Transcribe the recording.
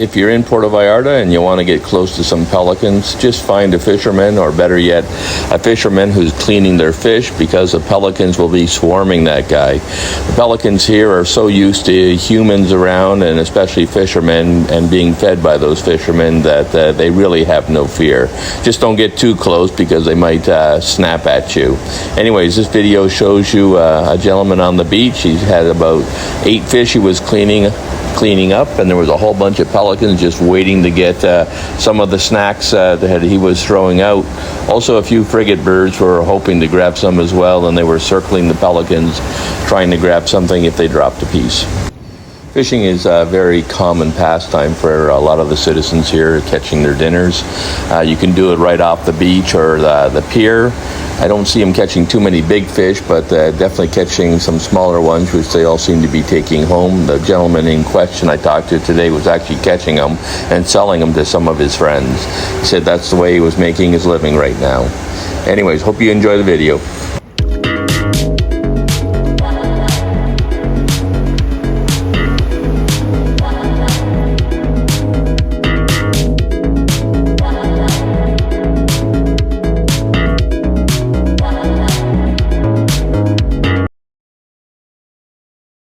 If you're in Puerto Vallarta and you want to get close to some pelicans, just find a fisherman, or better yet, a fisherman who's cleaning their fish, because the pelicans will be swarming that guy. The pelicans here are so used to humans around, and especially fishermen, and being fed by those fishermen, that they really have no fear. Just don't get too close because they might snap at you. Anyways, this video shows you a gentleman on the beach. He's had about 8 fish he was cleaning up, and there was a whole bunch of pelicans just waiting to get some of the snacks that he was throwing out. Also, a few frigate birds were hoping to grab some as well, and they were circling the pelicans trying to grab something if they dropped a piece. Fishing is a very common pastime for a lot of the citizens here, catching their dinners. You can do it right off the beach or the pier. I don't see them catching too many big fish, but definitely catching some smaller ones, which they all seem to be taking home. The gentleman in question I talked to today was actually catching them and selling them to some of his friends. He said that's the way he was making his living right now. Anyways, hope you enjoy the video.